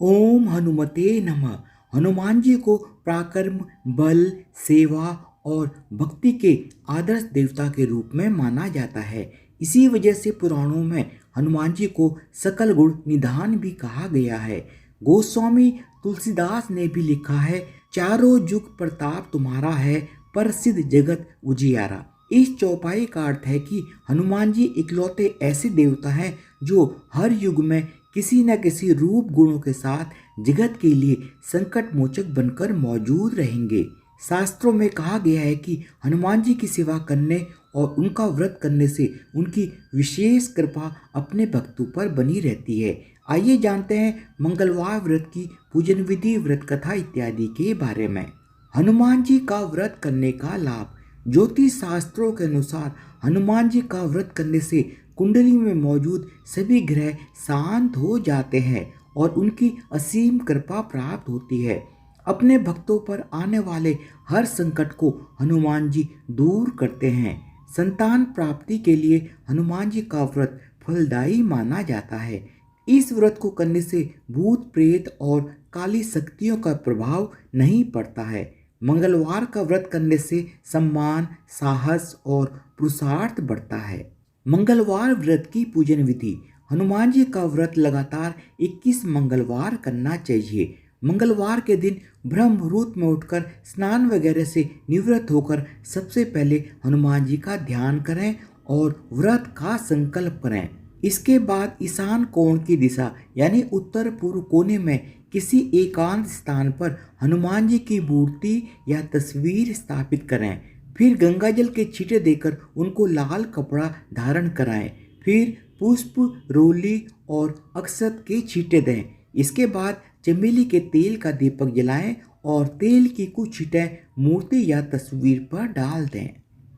ओम हनुमते नमः। हनुमान जी को पराक्रम, बल, सेवा और भक्ति के आदर्श देवता के रूप में माना जाता है। इसी वजह से पुराणों में हनुमान जी को सकल गुण निधान भी कहा गया है। गोस्वामी तुलसीदास ने भी लिखा है, चारों जुग प्रताप तुम्हारा है, प्रसिद्ध जगत उजियारा। इस चौपाई का अर्थ है कि हनुमान जी इकलौते ऐसे देवता हैं जो हर युग में किसी न किसी रूप गुणों के साथ जगत के लिए संकट मोचक बनकर मौजूद रहेंगे। शास्त्रों में कहा गया है कि हनुमान जी की सेवा करने और उनका व्रत करने से उनकी विशेष कृपा अपने भक्तों पर बनी रहती है। आइए जानते हैं मंगलवार व्रत की पूजन विधि, व्रत कथा इत्यादि के बारे में। हनुमान जी का व्रत करने का लाभ। ज्योतिष शास्त्रों के अनुसार हनुमान जी का व्रत करने से कुंडली में मौजूद सभी ग्रह शांत हो जाते हैं और उनकी असीम कृपा प्राप्त होती है। अपने भक्तों पर आने वाले हर संकट को हनुमान जी दूर करते हैं। संतान प्राप्ति के लिए हनुमान जी का व्रत फलदायी माना जाता है। इस व्रत को करने से भूत प्रेत और काली शक्तियों का प्रभाव नहीं पड़ता है। मंगलवार का व्रत करने से सम्मान, साहस और पुरुषार्थ बढ़ता है। मंगलवार व्रत की पूजन विधि। हनुमान जी का व्रत लगातार 21 मंगलवार करना चाहिए। मंगलवार के दिन ब्रह्म मुहूर्त में उठकर स्नान वगैरह से निवृत्त होकर सबसे पहले हनुमान जी का ध्यान करें और व्रत का संकल्प करें। इसके बाद ईशान कोण की दिशा यानी उत्तर पूर्व कोने में किसी एकांत स्थान पर हनुमान जी की मूर्ति या तस्वीर स्थापित करें। फिर गंगा जल के छींटे देकर उनको लाल कपड़ा धारण कराएं। फिर पुष्प, रोली और अक्षत के छींटे दें। इसके बाद चमेली के तेल का दीपक जलाएं और तेल की कुछ छींटें मूर्ति या तस्वीर पर डाल दें।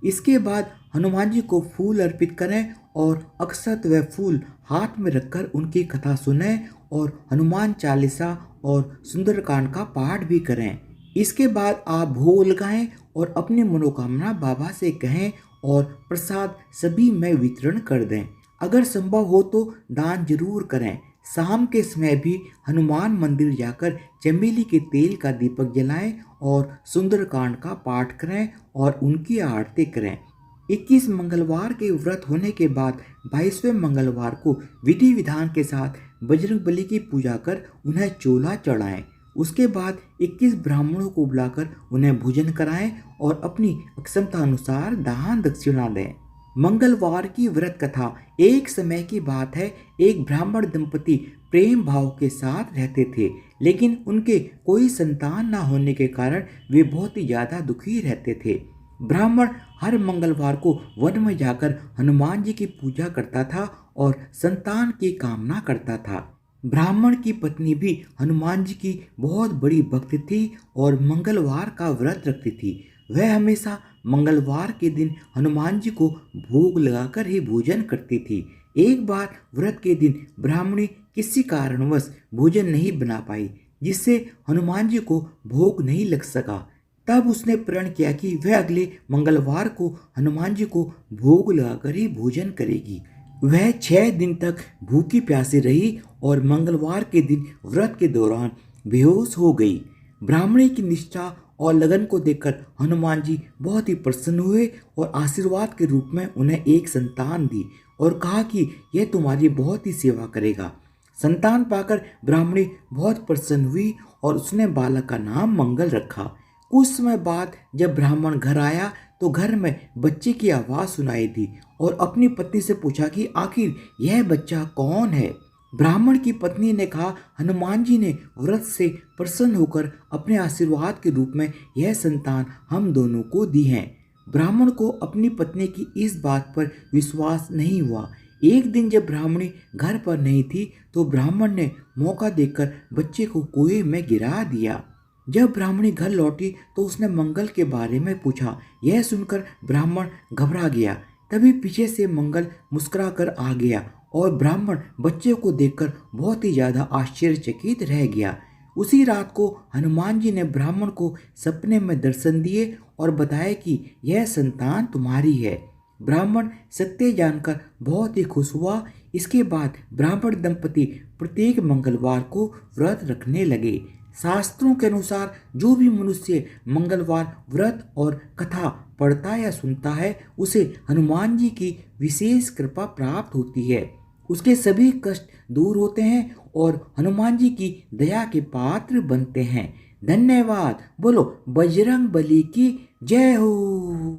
इसके बाद हनुमान जी को फूल अर्पित करें और अक्षत व फूल हाथ में रखकर उनकी कथा सुनें और हनुमान चालीसा और सुंदरकांड का पाठ भी करें। इसके बाद आप भोग लगाएं और अपनी मनोकामना बाबा से कहें और प्रसाद सभी में वितरण कर दें। अगर संभव हो तो दान जरूर करें। शाम के समय भी हनुमान मंदिर जाकर चमेली के तेल का दीपक जलाएं और सुंदरकांड का पाठ करें और उनकी आरती करें। 21 मंगलवार के व्रत होने के बाद 22वें मंगलवार को विधि विधान के साथ बजरंग बली की पूजा कर उन्हें चोला चढ़ाएं। उसके बाद 21 ब्राह्मणों को बुलाकर उन्हें भोजन कराएं और अपनी क्षमता अनुसार दान दक्षिणा दें। मंगलवार की व्रत कथा। एक समय की बात है, एक ब्राह्मण दंपति प्रेम भाव के साथ रहते थे, लेकिन उनके कोई संतान न होने के कारण वे बहुत ही ज्यादा दुखी रहते थे। ब्राह्मण हर मंगलवार को वन में जाकर हनुमान जी की पूजा करता था और संतान की कामना करता था। ब्राह्मण की पत्नी भी हनुमान जी की बहुत बड़ी भक्त थी और मंगलवार का व्रत रखती थी। वह हमेशा मंगलवार के दिन हनुमान जी को भोग लगाकर ही भोजन करती थी। एक बार व्रत के दिन ब्राह्मणी किसी कारणवश भोजन नहीं बना पाई, जिससे हनुमान जी को भोग नहीं लग सका। तब उसने प्रण किया कि वह अगले मंगलवार को हनुमान जी को भोग लगाकर ही भोजन करेगी। वह 6 दिन तक भूखी प्यासी रही और मंगलवार के दिन व्रत के दौरान बेहोश हो गई। ब्राह्मणी की निष्ठा और लगन को देखकर हनुमान जी बहुत ही प्रसन्न हुए और आशीर्वाद के रूप में उन्हें एक संतान दी और कहा कि यह तुम्हारी बहुत ही सेवा करेगा। संतान पाकर ब्राह्मणी बहुत प्रसन्न हुई और उसने बालक का नाम मंगल रखा। कुछ समय बाद जब ब्राह्मण घर आया तो घर में बच्चे की आवाज़ सुनाई दी और अपनी पत्नी से पूछा कि आखिर यह बच्चा कौन है। ब्राह्मण की पत्नी ने कहा, हनुमान जी ने व्रत से प्रसन्न होकर अपने आशीर्वाद के रूप में यह संतान हम दोनों को दी है। ब्राह्मण को अपनी पत्नी की इस बात पर विश्वास नहीं हुआ। एक दिन जब ब्राह्मणी घर पर नहीं थी तो ब्राह्मण ने मौका देखकर बच्चे को कुएं में गिरा दिया। जब ब्राह्मणी घर लौटी तो उसने मंगल के बारे में पूछा। यह सुनकर ब्राह्मण घबरा गया। तभी पीछे से मंगल मुस्कुराकर आ गया और ब्राह्मण बच्चे को देखकर बहुत ही ज्यादा आश्चर्यचकित रह गया। उसी रात को हनुमान जी ने ब्राह्मण को सपने में दर्शन दिए और बताया कि यह संतान तुम्हारी है। ब्राह्मण सत्य जानकर बहुत ही खुश हुआ। इसके बाद ब्राह्मण दंपति प्रत्येक मंगलवार को व्रत रखने लगे। शास्त्रों के अनुसार जो भी मनुष्य मंगलवार व्रत और कथा पढ़ता या सुनता है उसे हनुमान जी की विशेष कृपा प्राप्त होती है। उसके सभी कष्ट दूर होते हैं और हनुमान जी की दया के पात्र बनते हैं। धन्यवाद। बोलो बजरंग बली की जय हो।